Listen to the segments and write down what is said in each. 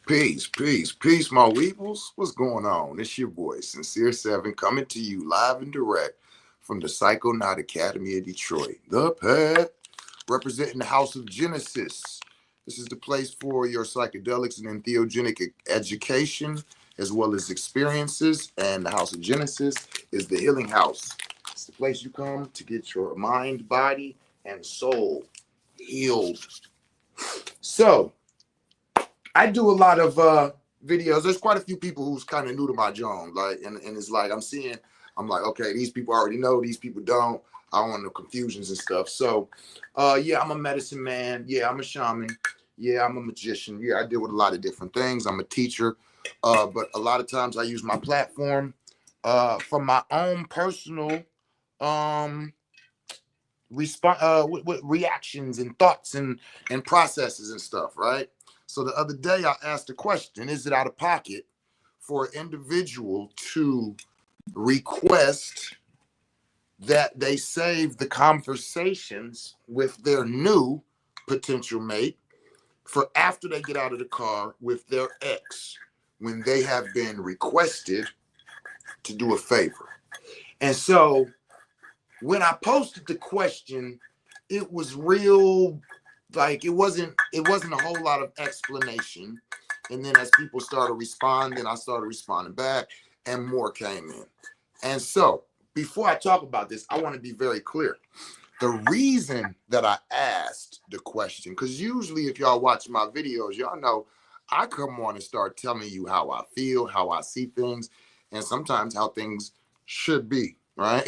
Peace, my weebles. What's going on? It's your boy, Sincere Seven, coming to you live and direct from the Psychonaut Academy of Detroit. The Pet, representing the House of Genesis. This is the place for your psychedelics and entheogenic education, as well as experiences. And the House of Genesis is the healing house. It's the place you come to get your mind, body, and soul healed. So, I do a lot of videos. There's quite a few people who's kind of new to my genre, like, and it's like I'm like, okay, these people already know, these people don't. I don't want no confusions and stuff. So, yeah, I'm a medicine man. Yeah, I'm a shaman. Yeah, I'm a magician. Yeah, I deal with a lot of different things. I'm a teacher, but a lot of times I use my platform for my own personal um with reactions and thoughts and processes and stuff, right? So the other day I asked a question: is it out of pocket for an individual to request that they save the conversations with their new potential mate for after they get out of the car with their ex, when they have been requested to do a favor? And so when I posted the question, it was real, like it wasn't a whole lot of explanation. And then as people started responding, I started responding back, and more came in. And so before I talk about this, I want to be very clear. The reason that I asked the question, because usually if y'all watch my videos, y'all know I come on and start telling you how I feel, how I see things, and sometimes how things should be, right?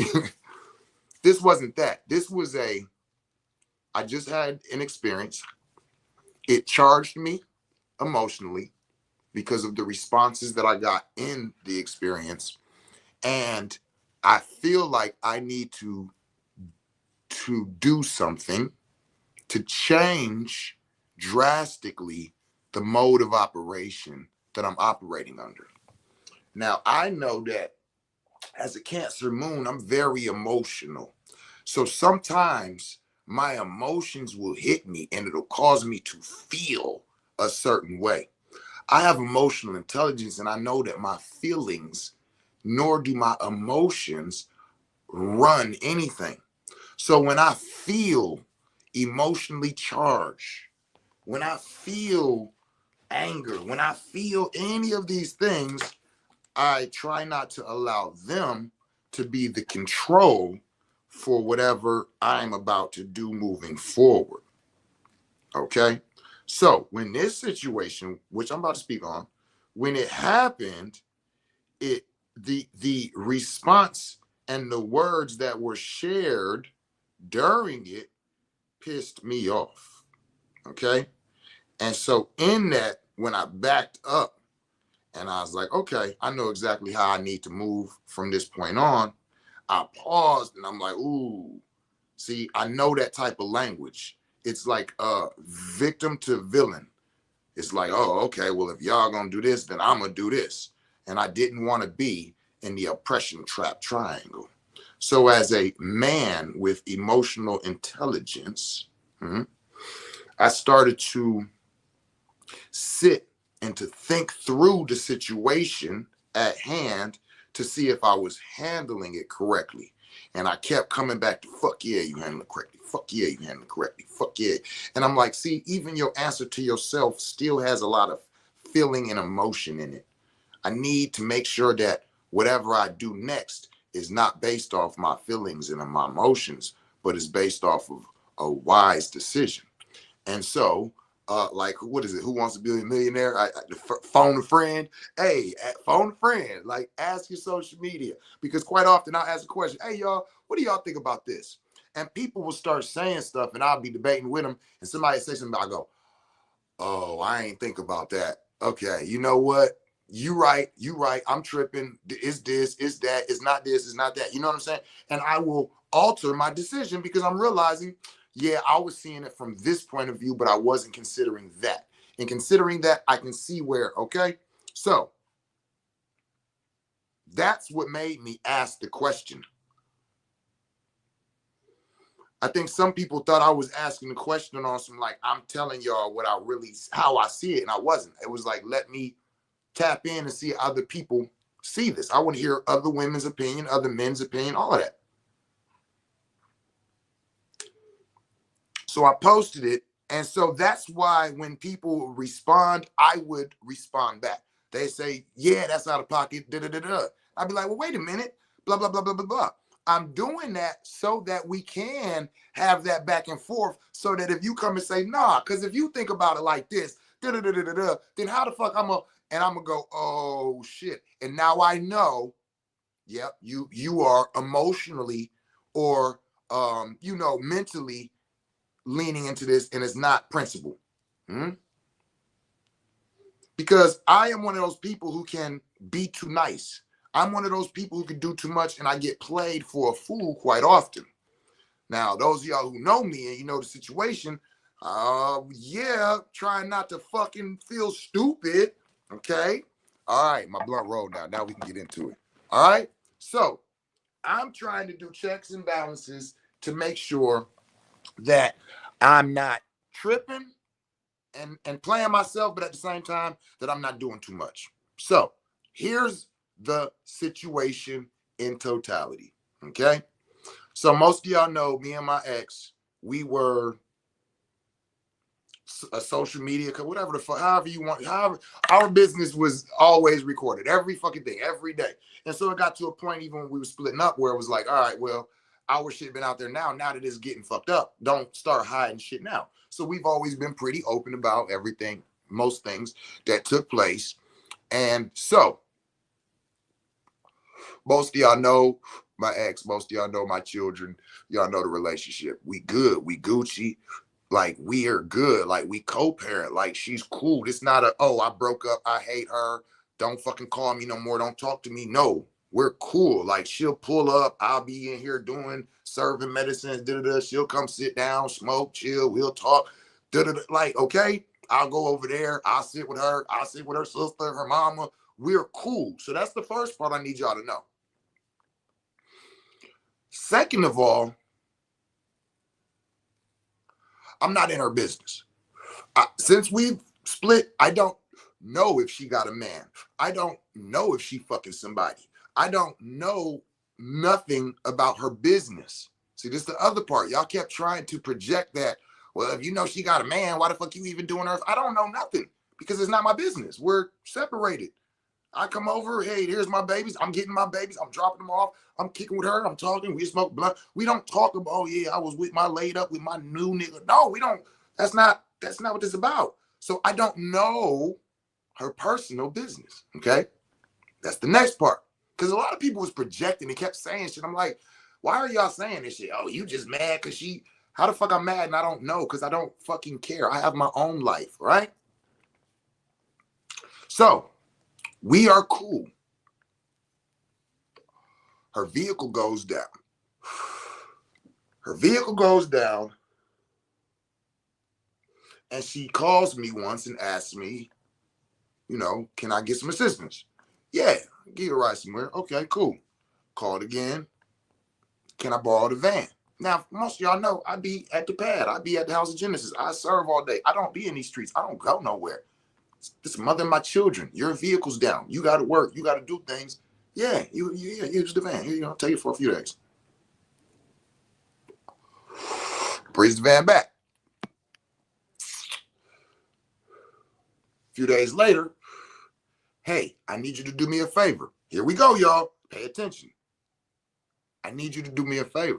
This wasn't that. I just had an experience. It charged me emotionally because of the responses that I got in the experience. And I feel like I need to do something to change drastically the mode of operation that I'm operating under. Now, I know that as a Cancer moon, I'm very emotional. So sometimes my emotions will hit me and it'll cause me to feel a certain way. I have emotional intelligence, and I know that my feelings, nor do my emotions, run anything. So when I feel emotionally charged, when I feel anger, when I feel any of these things, I try not to allow them to be the control for whatever I'm about to do moving forward. Okay? So, when this situation, which I'm about to speak on, when it happened, it the response and the words that were shared during it pissed me off. Okay? And so in that, when I backed up and I was like, okay, I know exactly how I need to move from this point on. I paused and I'm like, ooh, see, I know that type of language. It's like victim to villain. It's like, oh, okay, well, if y'all gonna do this, then I'm gonna do this. And I didn't want to be in the oppression trap triangle. So, as a man with emotional intelligence, I started to sit and to think through the situation at hand to see if I was handling it correctly. And I kept coming back to fuck yeah, you handle it correctly. Fuck yeah, you handle it correctly. Fuck yeah. And I'm like, see, even your answer to yourself still has a lot of feeling and emotion in it. I need to make sure that whatever I do next is not based off my feelings and my emotions, but is based off of a wise decision. And so, like, what is it? Who wants to be a millionaire? Phone a friend. Hey, phone a friend. Like, ask your social media, because quite often I'll ask a question. Hey, y'all, what do y'all think about this? And people will start saying stuff, and I'll be debating with them, and somebody say something. I go, "Oh, I ain't think about that." Okay, you know what? You right. You right. I'm tripping. It's this. It's that. It's not this. It's not that. You know what I'm saying? And I will alter my decision because I'm realizing, yeah, I was seeing it from this point of view, but I wasn't considering that. And considering that, I can see where. Okay, so that's what made me ask the question. I think some people thought I was asking the question on some like, I'm telling y'all what I really, how I see it. And I wasn't. It was like, let me tap in and see other people see this. I want to hear other women's opinion, other men's opinion, all of that. So I posted it. And so that's why when people respond, I would respond back. They say, yeah, that's out of pocket. Da, da, da, da. I'd be like, well, wait a minute. Blah, blah, blah, blah, blah, blah. I'm doing that so that we can have that back and forth so that if you come and say, nah, because if you think about it like this, da, da, da, da, da, da, then how the fuck I'm going to go, oh, shit. And now I know, yep, you are emotionally or, mentally leaning into this, and it's not principle. Because I am one of those people who can be too nice. I'm one of those people who can do too much, and I get played for a fool quite often. Now, those of y'all who know me and you know the situation, trying not to fucking feel stupid, okay? All right, my blunt rolled now. Now we can get into it. All right? So, I'm trying to do checks and balances to make sure that I'm not tripping and playing myself, but at the same time that I'm not doing too much. So here's the situation in totality. Okay. So most of y'all know me and my ex, we were a social media, whatever the fuck, however you want, however, our business was always recorded, every fucking thing, every day. And so it got to a point, even when we were splitting up, where it was like, all right, well, our shit been out there now that it's getting fucked up, don't start hiding shit now. So we've always been pretty open about everything, most things that took place. And so most of y'all know my ex, most of y'all know my children, y'all know the relationship. We good, we Gucci. Like, we are good. Like, we co-parent. Like, she's cool. It's not I broke up. I hate her. Don't fucking call me no more. Don't talk to me. No, we're cool. Like, she'll pull up. I'll be in here serving medicines. Da-da-da. She'll come sit down, smoke, chill. We'll talk. Da-da-da. Like, okay, I'll go over there. I'll sit with her. I'll sit with her sister, her mama. We're cool. So that's the first part I need y'all to know. Second of all, I'm not in her business. Since we've split, I don't know if she got a man. I don't know if she fucking somebody. I don't know nothing about her business. See, this is the other part. Y'all kept trying to project that, well, if you know she got a man, why the fuck you even doing her? I don't know nothing because it's not my business. We're separated. I come over, hey, here's my babies. I'm getting my babies. I'm dropping them off. I'm kicking with her. I'm talking. We smoke blunt. We don't talk about, oh yeah, I was laid up with my new nigga. No, we don't. That's not what this is about. So I don't know her personal business. Okay. That's the next part. Because a lot of people was projecting and kept saying shit. I'm like, why are y'all saying this shit? Oh, you just mad because how the fuck I'm mad and I don't know because I don't fucking care. I have my own life, right? So we are cool. Her vehicle goes down. Her vehicle goes down. And she calls me once and asks me, can I get some assistance? Yeah, get a ride somewhere. Okay, cool. Called again. Can I borrow the van? Now, most of y'all know I be at the pad. I be at the House of Genesis. I serve all day. I don't be in these streets. I don't go nowhere. This mother and my children. Your vehicle's down. You got to work. You got to do things. Yeah, use the van. Here, I'll take it for a few days. Brings the van back. A few days later, hey, I need you to do me a favor. Here we go, y'all. Pay attention. I need you to do me a favor.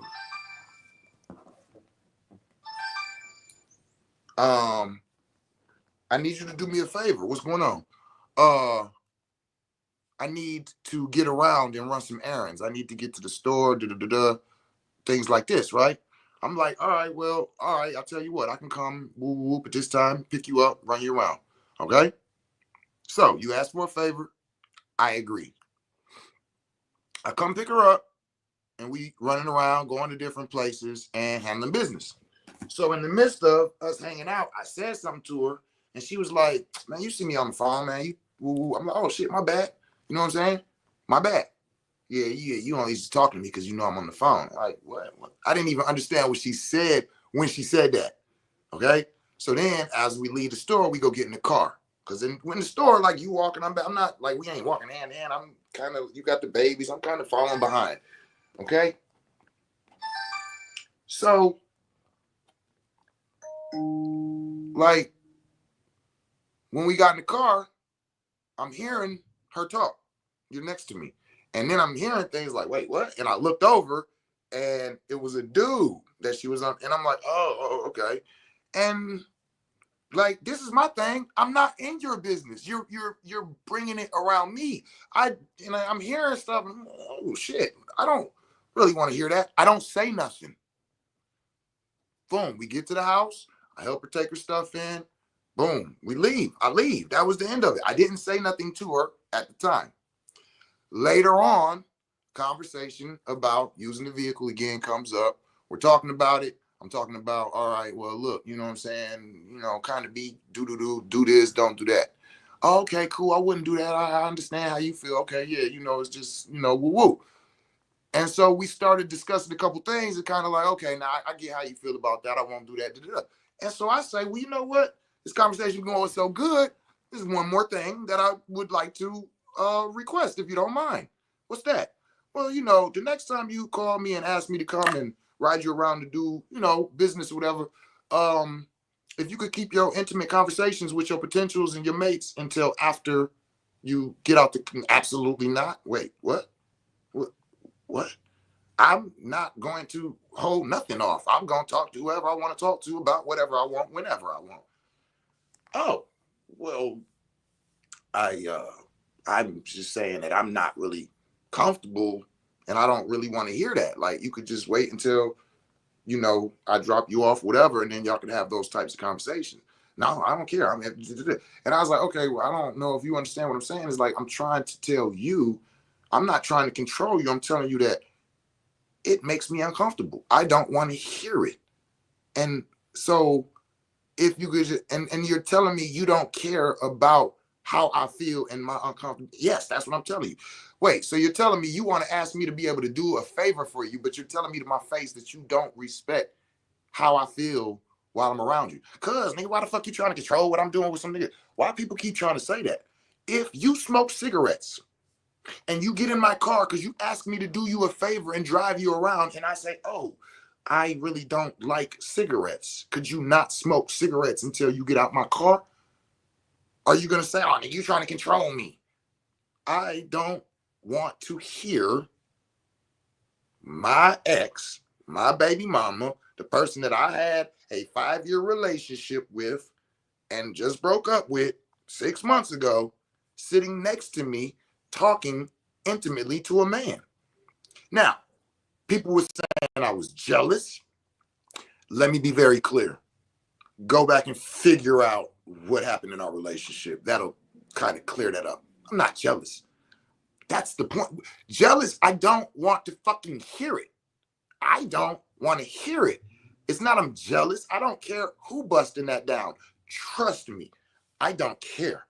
I need you to do me a favor. What's going on? I need to get around and run some errands. I need to get to the store, things like this, right? I'm like, all right, I'll tell you what, I can come whoop at this time, pick you up, run you around. Okay? So you asked for a favor. I agree. I come pick her up and we running around, going to different places and handling business. So in the midst of us hanging out, I said something to her and she was like, man, you see me on the phone, man. I'm like, oh shit, my bad. You know what I'm saying? My bad. yeah, you only used to talk to me because you know I'm on the phone. Like, what? I didn't even understand what she said when she said that. Okay. So then as we leave the store, we go get in the car. Cause in the store, like you walking, I'm not like we ain't walking hand in hand. I'm kind of, you got the babies, I'm kind of falling behind. Okay. So like when we got in the car, I'm hearing her talk. You're next to me. And then I'm hearing things like, wait, what? And I looked over and it was a dude that she was on. And I'm like, oh, okay. And like, this is my thing. I'm not in your business. You're bringing it around me. I'm hearing stuff. Oh shit! I don't really want to hear that. I don't say nothing. Boom. We get to the house. I help her take her stuff in. Boom. We leave. I leave. That was the end of it. I didn't say nothing to her at the time. Later on, conversation about using the vehicle again comes up. We're talking about it. I'm talking about, all right, well, look, you know what I'm saying? You know, kind of be do this, don't do that. Oh, okay, cool. I wouldn't do that. I understand how you feel. Okay, yeah, you know, it's just, you know, woo woo. And so we started discussing a couple things and kind of like, okay, now I get how you feel about that. I won't do that. Da-da-da. And so I say, well, you know what? This conversation going so good. There's one more thing that I would like to request, if you don't mind. What's that? Well, you know, the next time you call me and ask me to come and ride you around to do, you know, business or whatever, if you could keep your intimate conversations with your potentials and your mates until after you get out the, absolutely not. Wait, what? What? I'm not going to hold nothing off. I'm going to talk to whoever I want to talk to about whatever I want, whenever I want. Oh, well, I'm just saying that I'm not really comfortable and I don't really want to hear that. Like, you could just wait until, you know, I drop you off, whatever, and then y'all can have those types of conversations. No, I don't care. I mean, and I was like, okay, well, I don't know if you understand what I'm saying. It's like, I'm trying to tell you, I'm not trying to control you. I'm telling you that it makes me uncomfortable. I don't want to hear it. And so if you could just, and you're telling me you don't care about how I feel and my uncomfortable. Yes, that's what I'm telling you. Wait, so you're telling me you want to ask me to be able to do a favor for you, but you're telling me to my face that you don't respect how I feel while I'm around you. Cause nigga, why the fuck you trying to control what I'm doing with some nigga? Why people keep trying to say that? If you smoke cigarettes and you get in my car because you ask me to do you a favor and drive you around, and I say, oh, I really don't like cigarettes. Could you not smoke cigarettes until you get out my car? Are you going to say, oh, you trying to control me? I don't want to hear my ex, my baby mama, the person that I had a 5-year relationship with and just broke up with 6 months ago, sitting next to me talking intimately to a man. Now, people were saying I was jealous. Let me be very clear. Go back and figure out what happened in our relationship. That'll kind of clear that up. I'm not jealous. That's the point. Jealous, I don't want to fucking hear it. I don't want to hear it. It's not I'm jealous. I don't care who busting that down. Trust me, I don't care.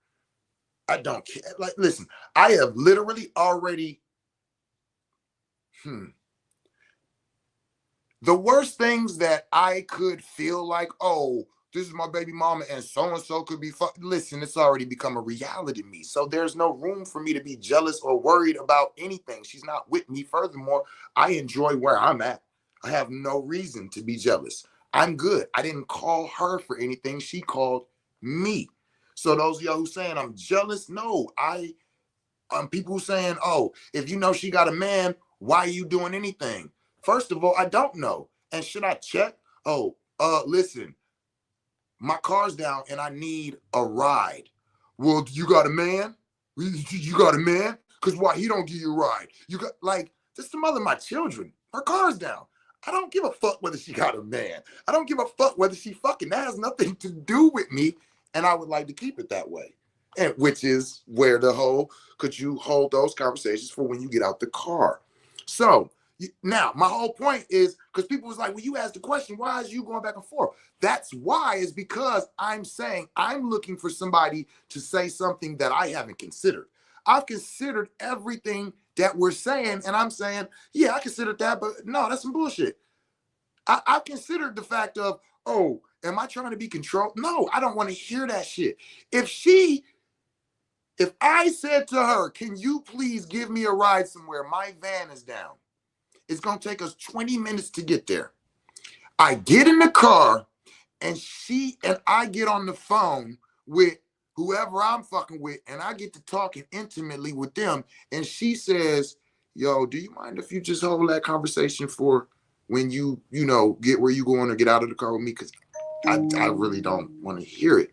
I don't care. Like, listen, I have literally already, the worst things that I could feel like, oh, this is my baby mama and so could be listen, it's already become a reality to me. So there's no room for me to be jealous or worried about anything. She's not with me. Furthermore, I enjoy where I'm at. I have no reason to be jealous. I'm good. I didn't call her for anything. She called me. So those of y'all who saying I'm jealous, no, people saying, oh, if you know she got a man, why are you doing anything? First of all, I don't know. And should I check? Oh, listen, my car's down and I need a ride. Well, you got a man? You got a man? Because why he don't give you a ride? You got, like, this is the mother of my children. Her car's down. I don't give a fuck whether she got a man. I don't give a fuck whether she fucking. That has nothing to do with me. And I would like to keep it that way. And which is where the whole, could you hold those conversations for when you get out the car? So now my whole point is, because people was like, well, you asked the question, why is you going back and forth? That's why, is because I'm saying I'm looking for somebody to say something that I haven't considered. I've considered everything that we're saying, and I'm saying, yeah, I considered that, but no, that's some bullshit. I considered the fact of, oh, am I trying to be controlled? No, I don't want to hear that shit. If I said to her, can you please give me a ride somewhere? My van is down. It's going to take us 20 minutes to get there. I get in the car and she and I get on the phone with whoever I'm fucking with, and I get to talking intimately with them. And she says, yo, do you mind if you just hold that conversation for when you get where you going or get out of the car with me? Because I really don't want to hear it.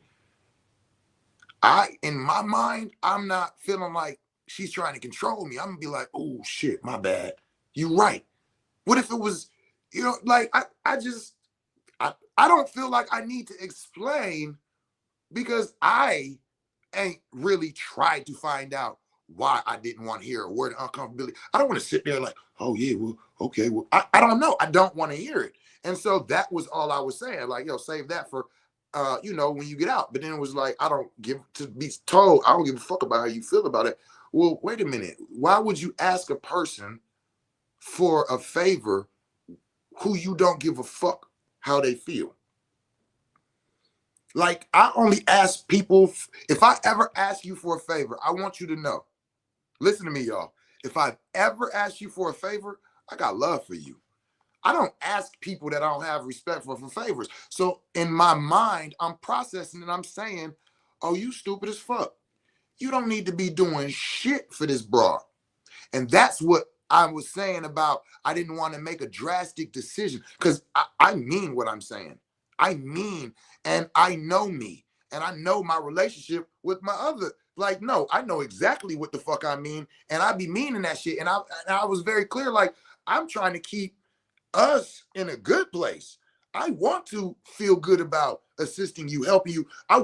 In my mind, I'm not feeling like she's trying to control me. I'm gonna be like, oh shit, my bad. You right. What if it was, like I don't feel like I need to explain because I ain't really tried to find out why I didn't want to hear or where the uncomfortability. I don't want to sit there like, oh yeah, well, okay, well, I don't know. I don't want to hear it. And so that was all I was saying. Like, yo, save that for when you get out. But then it was like, I don't give to be told, I don't give a fuck about how you feel about it. Well, wait a minute. Why would you ask a person for a favor who you don't give a fuck how they feel? Like, I only ask people, if I ever ask you for a favor, I want you to know, listen to me, y'all. If I've ever asked you for a favor, I got love for you. I don't ask people that I don't have respect for favors. So in my mind, I'm processing and I'm saying, oh, you stupid as fuck. You don't need to be doing shit for this broad. And that's what I was saying about I didn't want to make a drastic decision because I mean what I'm saying. I mean, and I know me and I know my relationship with my other. Like, no, I know exactly what the fuck I mean. And I be meaning that shit. And I was very clear, like, I'm trying to keep us in a good place. I want to feel good about assisting you, helping you. I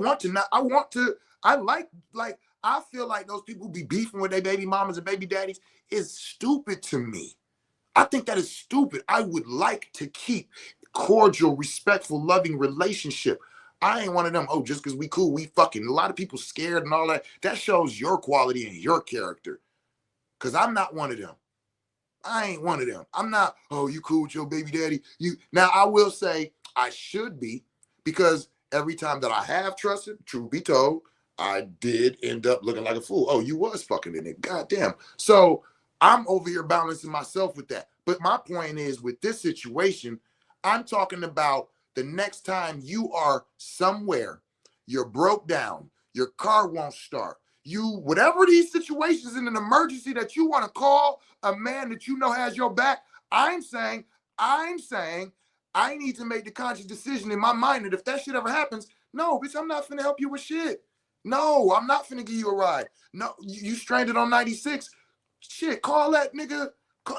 I feel like those people who be beefing with their baby mamas and baby daddies is stupid to me. I think that is stupid. I would like to keep cordial, respectful, loving relationship. I ain't one of them, oh, just because we cool, we fucking. A lot of people scared and all that. That shows your quality and your character. Because I'm not one of them. I ain't one of them. I'm not, oh, you cool with your baby daddy. Now I will say I should be, because every time that I have trusted, truth be told, I did end up looking like a fool. Oh, you was fucking in it. Goddamn. So I'm over here balancing myself with that. But my point is, with this situation, I'm talking about the next time you are somewhere, you're broke down, your car won't start. Whatever these situations in an emergency that you want to call a man that you know has your back, I'm saying I need to make the conscious decision in my mind that if that shit ever happens, no, bitch, I'm not finna help you with shit. No, I'm not finna give you a ride. No, you stranded on 96. Shit, call that nigga.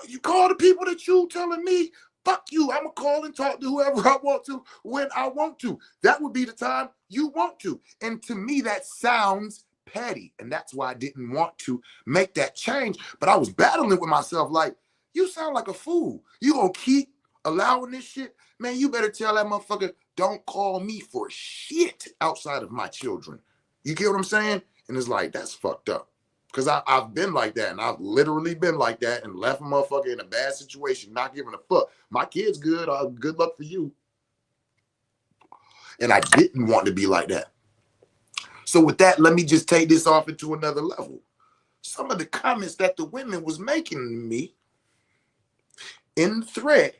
You call the people that you telling me, fuck you. I'm gonna call and talk to whoever I want to when I want to. That would be the time you want to. And to me, that sounds petty. And that's why I didn't want to make that change. But I was battling with myself like, you sound like a fool. You gonna keep allowing this shit? Man, you better tell that motherfucker, don't call me for shit outside of my children. You get what I'm saying? And it's like, that's fucked up. Because I've been like that, and I've literally been like that and left a motherfucker in a bad situation, not giving a fuck. My kid's good. Good luck for you. And I didn't want to be like that. So with that, let me just take this off into another level. Some of the comments that the women was making to me in the thread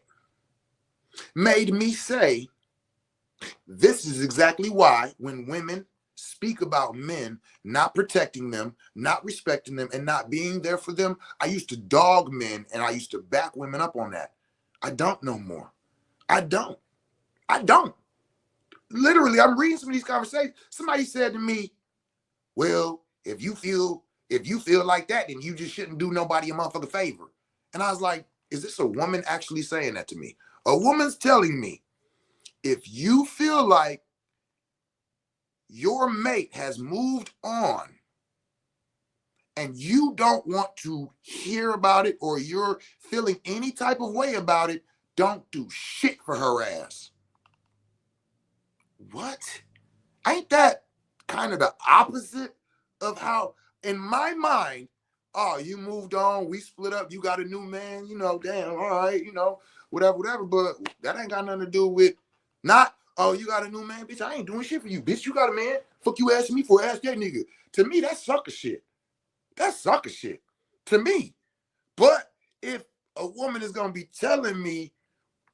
made me say, this is exactly why when women speak about men not protecting them, not respecting them, and not being there for them, I used to dog men and I used to back women up on that. I don't no more. I don't. Literally, I'm reading some of these conversations. Somebody said to me, well, if you feel like that, then you just shouldn't do nobody a motherfucking favor. And I was like, is this a woman actually saying that to me? A woman's telling me, if you feel like your mate has moved on and you don't want to hear about it, or you're feeling any type of way about it, don't do shit for her ass. What? Ain't that kind of the opposite of how in my mind, oh, you moved on, we split up, you got a new man, damn, all right, whatever. But that ain't got nothing to do with not, oh, you got a new man, bitch. I ain't doing shit for you, bitch. You got a man. Fuck you asking me for, ask that nigga. To me, that's sucker shit. That's sucker shit. To me. But if a woman is gonna be telling me,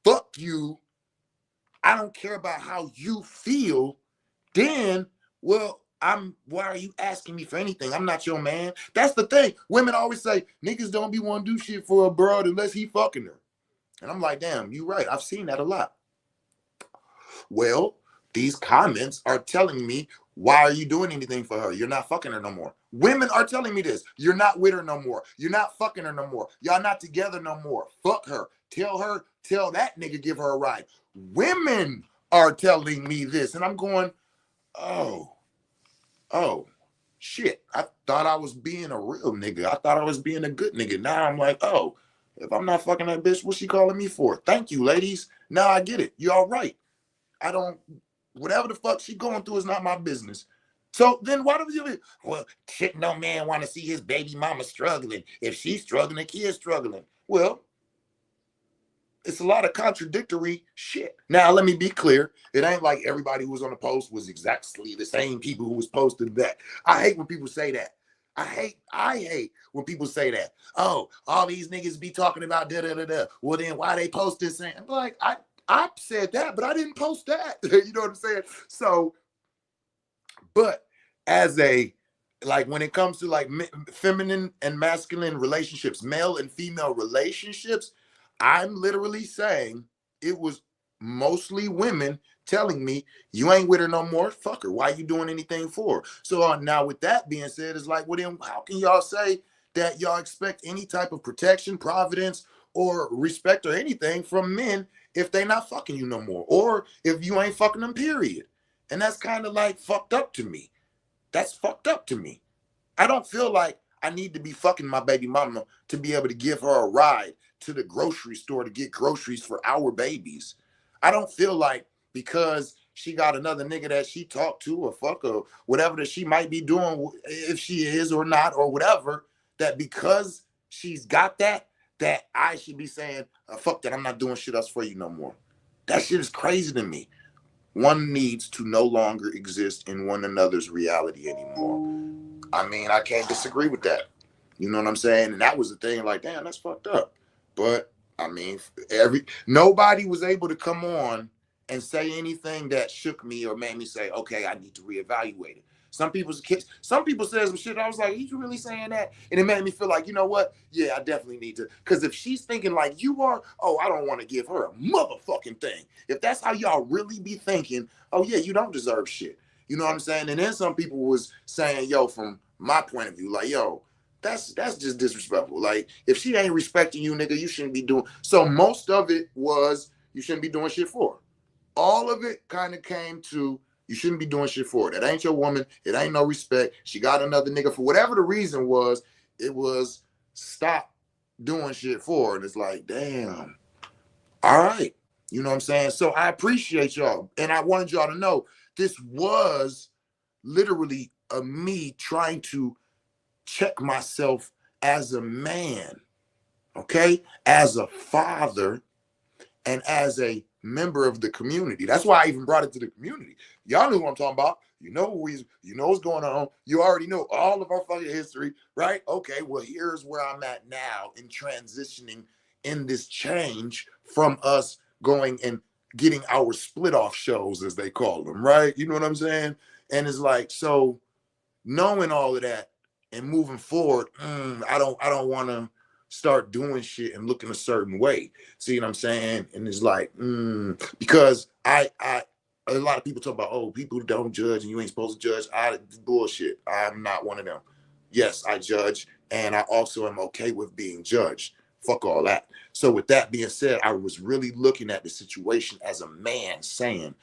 fuck you, I don't care about how you feel, then, well, why are you asking me for anything? I'm not your man. That's the thing. Women always say, niggas don't be want to do shit for a broad unless he fucking her. And I'm like, damn, you right. I've seen that a lot. Well, these comments are telling me, why are you doing anything for her? You're not fucking her no more. Women are telling me this. You're not with her no more. You're not fucking her no more. Y'all not together no more. Fuck her. Tell that nigga give her a ride. Women are telling me this. And I'm going, oh, shit. I thought I was being a real nigga. I thought I was being a good nigga. Now I'm like, oh, if I'm not fucking that bitch, what's she calling me for? Thank you, ladies. Now I get it. You're all right. I don't, whatever the fuck she going through is not my business. So then why do you, well, shit, no man want to see his baby mama struggling. If she's struggling, the kid's struggling. Well, it's a lot of contradictory shit. Now, let me be clear. It ain't like everybody who was on the post was exactly the same people who was posted that. I hate when people say that. I hate when people say that. Oh, all these niggas be talking about da-da-da-da. Well, then why they post this? I'm like, I said that, but I didn't post that. You know what I'm saying? So, but as like when it comes to like feminine and masculine relationships, male and female relationships, I'm literally saying it was mostly women telling me, you ain't with her no more, fuck her. Why you doing anything for her? So now with that being said, it's like, well then how can y'all say that y'all expect any type of protection, providence, or respect or anything from men if they not fucking you no more, or if you ain't fucking them, period? And that's kind of like fucked up to me. That's fucked up to me. I don't feel like I need to be fucking my baby mama to be able to give her a ride to the grocery store to get groceries for our babies. I don't feel like because she got another nigga that she talked to or fuck or whatever that she might be doing, if she is or not or whatever, that because she's got that I should be saying, fuck that, I'm not doing shit else for you no more. That shit is crazy to me. One needs to no longer exist in one another's reality anymore. I mean, I can't disagree with that. You know what I'm saying? And that was the thing, like, damn, that's fucked up. But I mean, nobody was able to come on and say anything that shook me or made me say, okay, I need to reevaluate it. Some people said some shit. I was like, you really saying that? And it made me feel like, you know what? Yeah, I definitely need to. Because if she's thinking like you are, oh, I don't want to give her a motherfucking thing. If that's how y'all really be thinking, oh yeah, you don't deserve shit. You know what I'm saying? And then some people was saying, yo, from my point of view, like, yo, that's just disrespectful. Like, if she ain't respecting you, nigga, you shouldn't be doing. So most of it was you shouldn't be doing shit for her. All of it kind of came to you shouldn't be doing shit for her. That ain't your woman. It ain't no respect. She got another nigga. For whatever the reason was, it was stop doing shit for her. And it's like, damn. All right. You know what I'm saying? So I appreciate y'all. And I wanted y'all to know this was literally me trying to check myself as a man, okay? As a father and as a member of the community. That's why I even brought it to the community. Y'all know what I'm talking about. You know what's going on. You already know all of our fucking history, right? Okay, well, here's where I'm at now in transitioning in this change from us going and getting our split off shows, as they call them, right? You know what I'm saying? And it's like, so knowing all of that and moving forward, I don't want to start doing shit and looking a certain way. See what I'm saying? And it's like, because I a lot of people talk about, oh, people don't judge and you ain't supposed to judge. Bullshit. I'm not one of them. Yes, I judge, and I also am okay with being judged. Fuck all that. So with that being said, I was really looking at the situation as a man saying,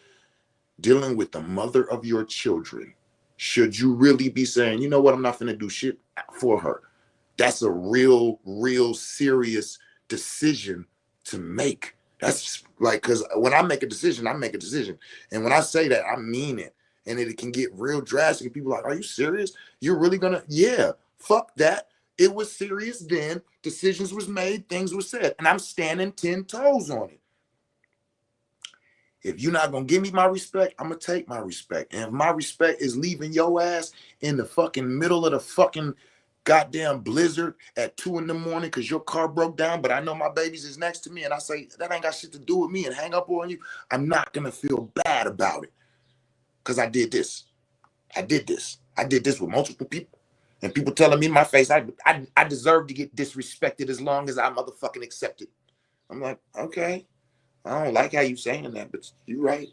dealing with the mother of your children, should you really be saying, you know what, I'm not going to do shit for her? That's a real serious decision to make. That's like, because when I make a decision, I make a decision. And when I say that, I mean it. And it can get real drastic. And people are like, are you serious? You're really gonna? Yeah, fuck that. It was serious then. Decisions was made, things were said, and I'm standing 10 toes on it. If you're not gonna give me my respect, I'm gonna take my respect. And if my respect is leaving your ass in the fucking middle of the fucking goddamn blizzard at 2 in the morning because your car broke down, but I know my baby's is next to me, and I say that ain't got shit to do with me and hang up on you, I'm not gonna feel bad about it. Because I did this. I did this. I did this with multiple people. And people telling me in my face, I deserve to get disrespected as long as I motherfucking accept it. I'm like, okay. I don't like how you saying that, but you're right.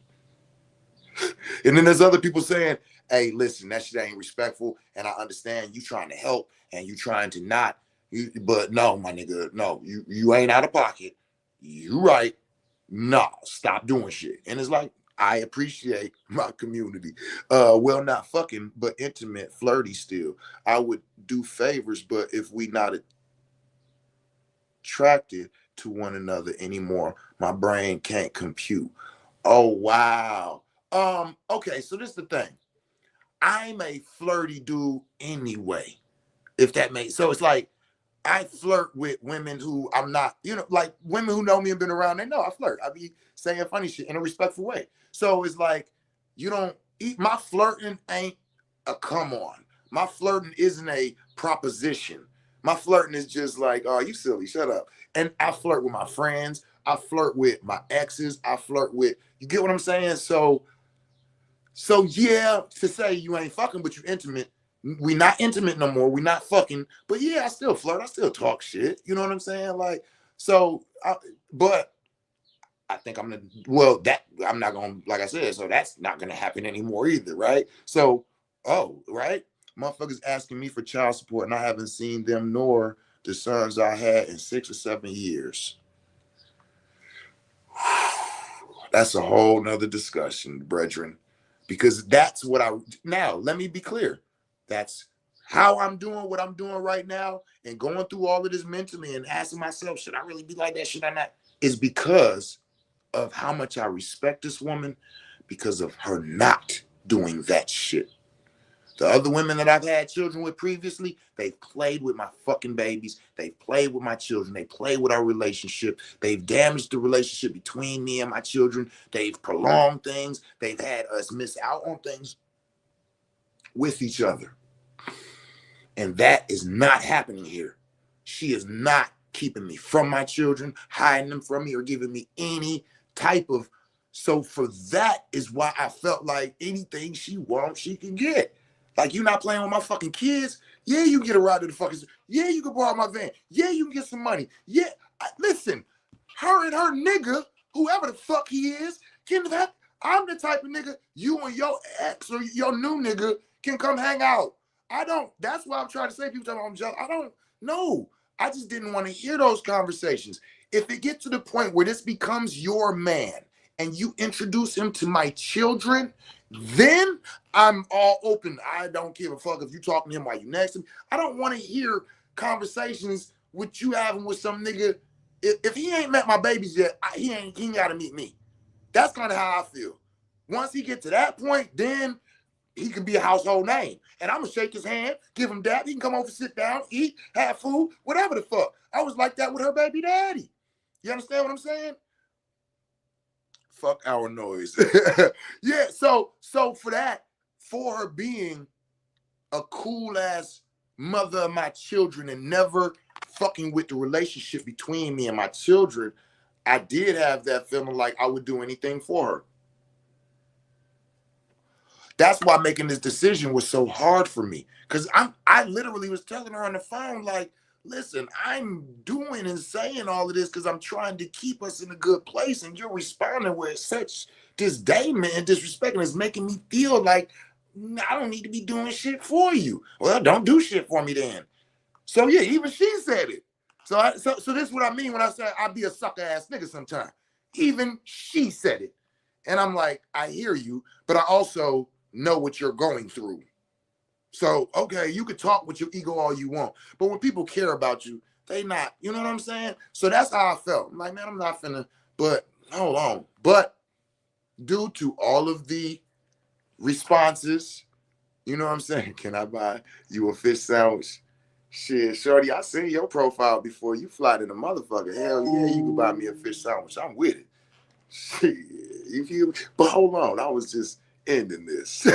And then there's other people saying, hey, listen, that shit ain't respectful. And I understand you trying to help and you trying to not. But no, my nigga, no, you ain't out of pocket. You right. No, stop doing shit. And it's like, I appreciate my community. Well, not fucking, but intimate, flirty still. I would do favors, but if we not attracted to one another anymore, my brain can't compute. Oh, wow. Okay, so this is the thing. I'm a flirty dude anyway, if that makes so it's like I flirt with women who I'm not, like women who know me and been around, they know I flirt. I be saying funny shit in a respectful way. So it's like, you don't eat my flirting ain't a come on. My flirting isn't a proposition. My flirting is just like, oh, you silly, shut up. And I flirt with my friends. I flirt with my exes. I flirt with, you get what I'm saying? So yeah, to say you ain't fucking, but you intimate. We not intimate no more. We not fucking. But yeah, I still flirt. I still talk shit. You know what I'm saying? Like, so, but I think I'm gonna. Well, that I'm not gonna. Like I said, so that's not gonna happen anymore either, right? So, oh, right, motherfuckers asking me for child support, and I haven't seen them nor the sons I had in 6 or 7 years. That's a whole nother discussion, brethren, because that's what now let me be clear. That's how I'm doing what I'm doing right now and going through all of this mentally and asking myself, should I really be like that? Should I not? Is because of how much I respect this woman, because of her not doing that shit. The other women that I've had children with previously, they've played with my fucking babies. They've played with my children. They played with our relationship. They've damaged the relationship between me and my children. They've prolonged things. They've had us miss out on things with each other. And that is not happening here. She is not keeping me from my children, hiding them from me, or giving me any type of. So for that is why I felt like anything she wants, she can get. Like, you not playing with my fucking kids? Yeah, you get a ride to the fucking. Yeah, you can borrow my van. Yeah, you can get some money. Yeah, listen, her and her nigga, whoever the fuck he is, can have. I'm the type of nigga you and your ex or your new nigga can come hang out. I don't. That's why I'm trying to say. People tell me I'm jealous. I don't know. I just didn't want to hear those conversations. If it gets to the point where this becomes your man and you introduce him to my children, then I'm all open. I don't give a fuck if you talking to him while you next to him. I don't want to hear conversations with you having with some nigga. If he ain't met my babies yet, he ain't got to meet me. That's kind of how I feel. Once he get to that point, then he can be a household name. And I'm going to shake his hand, give him that. He can come over, sit down, eat, have food, whatever the fuck. I was like that with her baby daddy. You understand what I'm saying? Fuck our noise. Yeah, so for that, for her being a cool ass mother of my children and never fucking with the relationship between me and my children, I did have that feeling like I would do anything for her. That's why making this decision was so hard for me. Because I literally was telling her on the phone, like, listen, I'm doing and saying all of this because I'm trying to keep us in a good place. And you're responding with such disdain and disrespect. And it's making me feel like I don't need to be doing shit for you. Well, don't do shit for me then. So yeah, even she said it. So this is what I mean when I say I be a sucker ass nigga sometimes. Even she said it. And I'm like, I hear you, but I also know what you're going through. So, okay, you could talk with your ego all you want, but when people care about you, they not, you know what I'm saying? So that's how I felt. I'm like, man, I'm not finna, but hold on. But due to all of the responses. You know what I'm saying? Can I buy you a fish sandwich? Shit, shorty, I seen your profile before. You fly to the motherfucker. Hell yeah, you can buy me a fish sandwich. I'm with it. Shit, you feel? But hold on, I was just ending this.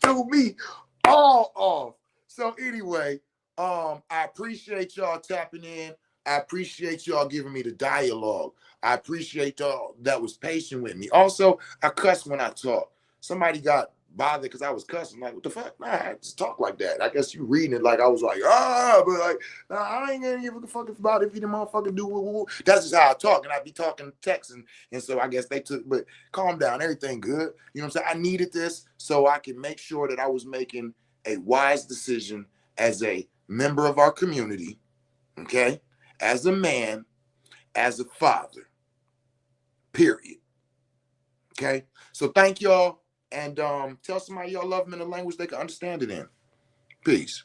Threw me all off. So anyway, I appreciate y'all tapping in. I appreciate y'all giving me the dialogue. I appreciate y'all that was patient with me. Also, I cuss when I talk. Somebody got bothered because I was cussing. Like, what the fuck? Nah, I just talk like that. I guess you reading it like I was like, but like, nah, I ain't gonna give a fuck about if you the motherfucker do woo. That's just how I talk, and I be talking text, and so I guess they took. But calm down, everything good. You know what I'm saying? I needed this so I can make sure that I was making a wise decision as a member of our community. Okay, as a man, as a father. Period. Okay. So thank y'all. And tell somebody y'all love them in a language they can understand it in. Peace.